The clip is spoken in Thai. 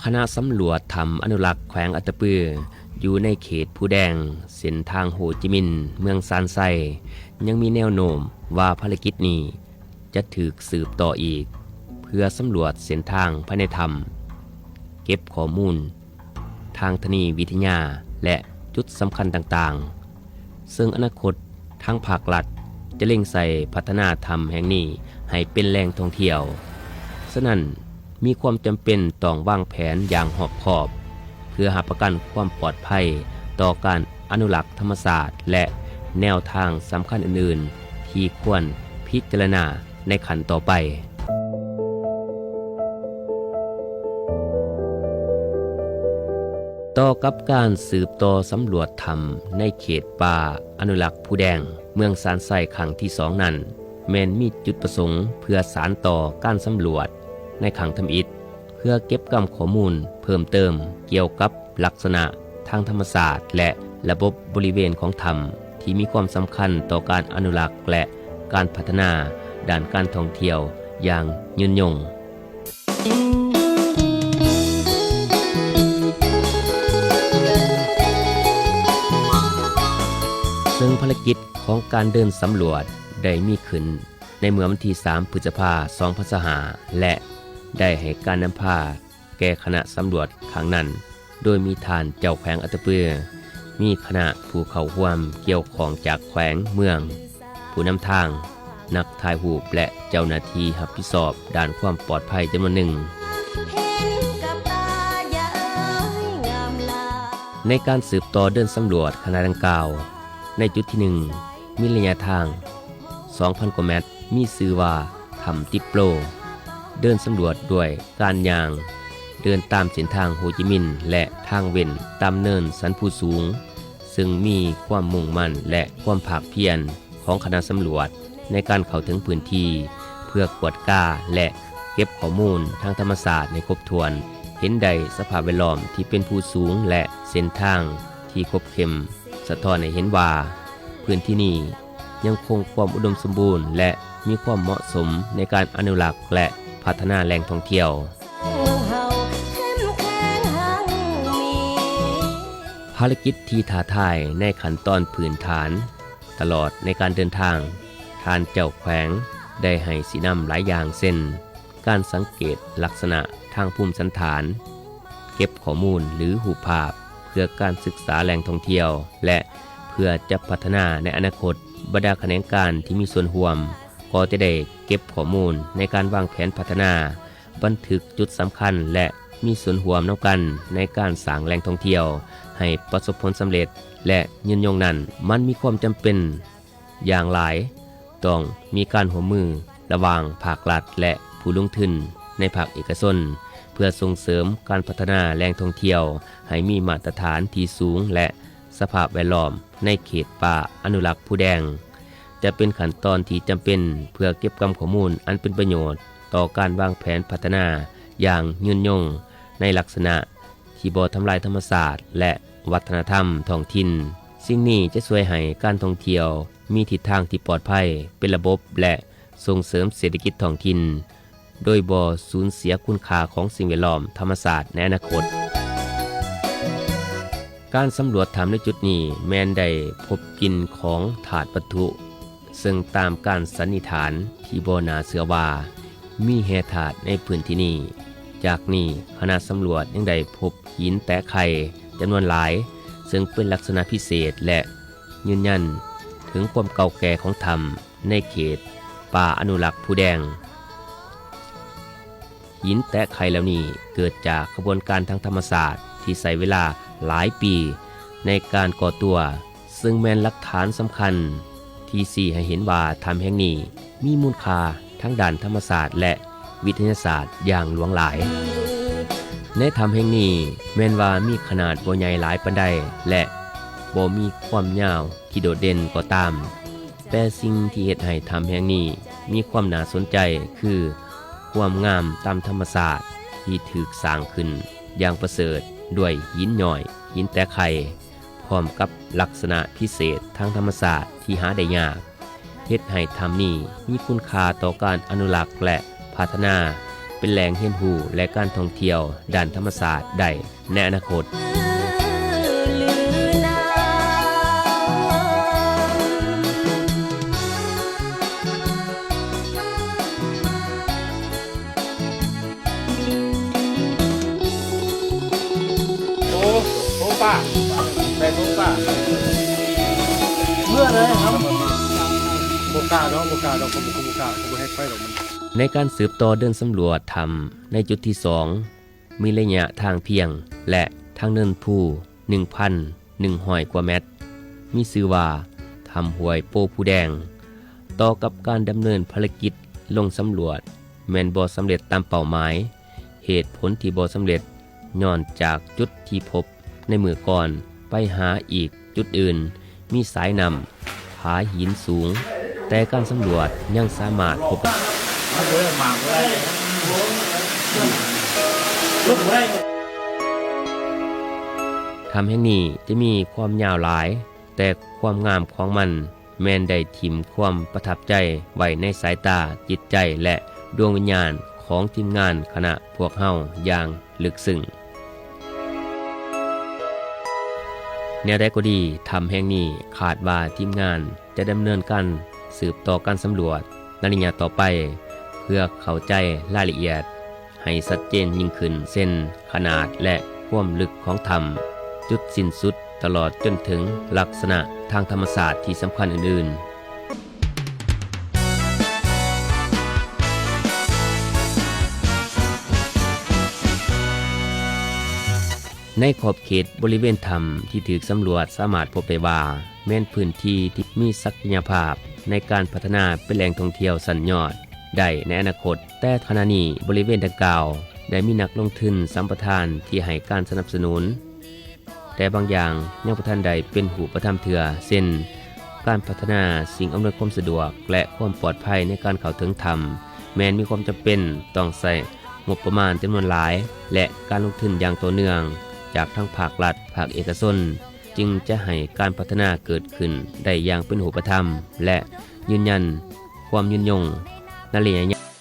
คณะสำรวจถ้ำอนุรักษ์แขวงอัตตปืออยู่ในเขตผู้แดงเส้นทางโฮจิมินห์เมืองซานไซยังมีแนวโน้มว่าภารกิจนี้จะถูกสืบต่ออีกเพื่อสำรวจเส้นทางภายในถ้ำเก็บข้อมูลทางธนีวิทยาและจุดสำคัญต่างๆซึ่งอนาคตทางภาครัฐจะเร่งใส่พัฒนาถ้ำแห่งนี้ให้เป็นแหล่งท่องเที่ยวฉะนั้นมีความจำเป็นต้องวางแผนอย่างรอบคอบเพื่อหาประกันความปลอดภัยต่อการอนุรักษ์ธรรมศาสตร์และแนวทางสำคัญอื่นๆที่ควรพิจารณาในขั้นต่อไปต่อกับการสืบต่อสำรวจถ้ำในเขตป่าอนุรักษ์ผู้แดงเมืองซานไซครั้งที่2นั้นแม้นมีจุดประสงค์เพื่อสานต่อการสำรวจในครั้งทำอิฐเพื่อเก็บกำข้อมูลเพิ่มเติมเกี่ยวกับลักษณะทางธรรมศาสตร์และระบบบริเวณของถ้ำที่มีความสำคัญต่อการอนุรักษ์และการพัฒนาด้านการท่องเที่ยวอย่างยืนยงซึ่งภารกิจของการเดินสำรวจได้มีขึ้นในเมื่อวันที่3 พฤษภาคม 2565และได้ให้การนำพาแก่คณะสำรวจครั้งนั้นโดยมีท่านเจ้าแขวงอัตตปือมีคณะผู้เข้าร่วมเกี่ยวข้องจากแขวงเมืองผู้นำทางนักถ่ายรูปและเจ้าหน้าที่รับผิดชอบด้านความปลอดภัยจำนวนหนึ่งในการสืบต่อเดินสำรวจคณะดังกล่าวในจุดที่1มีระยะทาง 2,000 กว่าเมตรมีชื่อว่าถ้ำติปโปรเดินสำรวจด้วยการย่างเดินตามเส้นทางโฮจิมินห์และทางเว้นตามเนินสันภูสูงซึ่งมีความมุ่งมั่นและความภาคเพียรของคณะสำรวจในการเข้าถึงพื้นที่เพื่อกวดก้าและเก็บข้อมูลทางธรรมศาสตร์ในครบถ้วนเห็นได้สภาพแวดล้อมที่เป็นภูสูงและเส้นทางที่ครบเข้มสะท้อนให้เห็นว่าพื้นที่นี้ยังคงความอุดมสมบูรณ์และมีความเหมาะสมในการอนุรักษ์และพัฒนาแหล่งท่องเที่ยวภารกิจที่ท้าทายในขั้นตอนพื้นฐานตลอดในการเดินทางท่านเจ้าแขวงได้ให้สีนำหลายอย่างเช่นการสังเกตลักษณะทางภูมิสันฐานเก็บข้อมูลหรือรูปภาพเพื่อการศึกษาแหล่งท่องเที่ยวและเพื่อจะพัฒนาในอนาคตบรรดาแขนงการที่มีส่วนร่วมก็จะได้เก็บข้อมูลในการวางแผนพัฒนาบันทึกจุดสำคัญและมีส่วนร่วมนำกันในการสร้างแหล่งท่องเที่ยวให้ประสบผลสำเร็จและยืนยงนั้นมันมีความจำเป็นอย่างหลายต้องมีการร่วมมือระหว่างภาครัฐและผู้ลงทุนในภาคเอกชนเพื่อส่งเสริมการพัฒนาแหล่งท่องเที่ยวให้มีมาตรฐานที่สูงและสภาพแวดล้อมในเขตป่าอนุรักษ์ผู้แดงจะเป็นขั้นตอนที่จำเป็นเพื่อเก็บกำข้อมูลอันเป็นประโยชน์ต่อการวางแผนพัฒนาอย่างยืนยงในลักษณะที่บ่ทำลายธรรมศาสตร์และวัฒนธรรมท้องถิ่นสิ่งนี้จะช่วยให้การท่องเที่ยวมีทิศทางที่ปลอดภัยเป็นระบบและส่งเสริมเศรษฐกิจท้องถิ่นโดยบ่สูญเสียคุณค่าของสิ่งแวดล้อมธรรมศาสตร์ในอนาคตการสำรวจถ้ำในจุดนี้แม้นได้พบกลิ่นของถาดวัตถุซึ่งตามการสันนิษฐานที่บ่น่าเชื่อว่ามีแร่ธาตุในพื้นที่นี้จากนี้คณะสำรวจยังได้พบหินแตะไข่จำนวนหลายซึ่งเป็นลักษณะพิเศษและยืนยันถึงความเก่าแก่ของถ้ำในเขตป่าอนุรักษ์ผู้แดงหินแตะไข่เหล่านี้เกิดจากกระบวนการทางธรรมศาสตร์ที่ใช้เวลาหลายปีในการก่อตัวซึ่งแม้นหลักฐานสำคัญที่ชี้ให้เห็นว่าถ้ำแห่งนี้มีมูลค่าทั้งด้านธรรมศาสตร์และวิทยาศาสตร์อย่างหลวงหลายในถ้ำแห่งนี้แม้นว่ามีขนาดบ่ใหญ่หลายปานใดและบ่มีความยาวที่โดดเด่นก็ตามแต่สิ่งที่เฮ็ดให้ถ้ำแห่งนี้มีความน่าสนใจคือความงามตามธรรมศาสตร์ที่ถูกสร้างขึ้นอย่างประเสริฐด้วยหินย่อยหินแตะไข่พร้อมกับลักษณะพิเศษทางธรรมศาสตร์ที่หาได้ยากเฮ็ดให้ถ้ำนี้มีคุณค่าต่อการอนุรักษ์และพัฒนาไป เป็นแหล่งเรียนรู้และการท่องเที่ยวด้านธรรมศาสตร์ได้ในอนาคตโอ้ป้าได้โอ้ป้าเมื่อเลยครับโบกาเนาะโบกาเราก็โบกาเขาไม่ให้ไฟหรอกมันในการสืบต่อเดินสำรวจถ้ำในจุดที่ 2มีระยะทางเพียงและทางเนินภู 1,100 กว่าเมตรมีชื่อว่าถ้ำห้วยโปผู้แดงต่อกับการดำเนินภารกิจลงสำรวจแม่นบ่สำเร็จตามเป้าหมายเหตุผลที่บ่สำเร็จย้อนจากจุดที่พบในมือก่อนไปหาอีกจุดอื่นมีสายนำผาหินสูงแต่การสำรวจยังสามารถพบถ้ำแห่งนี้จะมีความยาวหลายแต่ความงามของมันแม้นได้ทิ่มความประทับใจไว้ในสายตาจิตใจและดวงวิญญาณของทีมงานคณะพวกเฮาอย่างลึกซึ้งแนวใดก็ดีถ้ำแห่งนี้คาดว่าทีมงานจะดำเนินการสืบต่อการสำรวจในระยะต่อไปเพื่อเข้าใจรายละเอียดให้ชัดเจนยิ่งขึ้นเส้นขนาดและความลึกของถ้ำจุดสิ้นสุดตลอดจนถึงลักษณะทางธรรมศาสตร์ที่สำคัญอื่นๆในขอบเขตบริเวณถ้ำที่ถูกสำรวจสามารถพบได้ว่าแม้นพื้นที่ที่มีศักยภาพในการพัฒนาเป็นแหล่งท่องเที่ยวสัญยอดได้ในอนาคตแต่ขณะนี้บริเวณดังกล่าวได้มีนักลงทุนสัมปทานที่ให้การสนับสนุนแต่บางอย่างยังบ่ทันใดเป็นหูประทำเถื่อเช่นการพัฒนาสิ่งอำนวยความสะดวกและความปลอดภัยในการเข้าถึงถ้ำแม้นมีความจำเป็นต้องใช้งบประมาณจำนวนหลายและการลงทุนอย่างต่อเนื่องจากทั้งภาครัฐภาคเอกชนจึงจะให้การพัฒนาเกิดขึ้นได้อย่างเป็นหูประธรรมและยืนยันความยืนยงในระยะ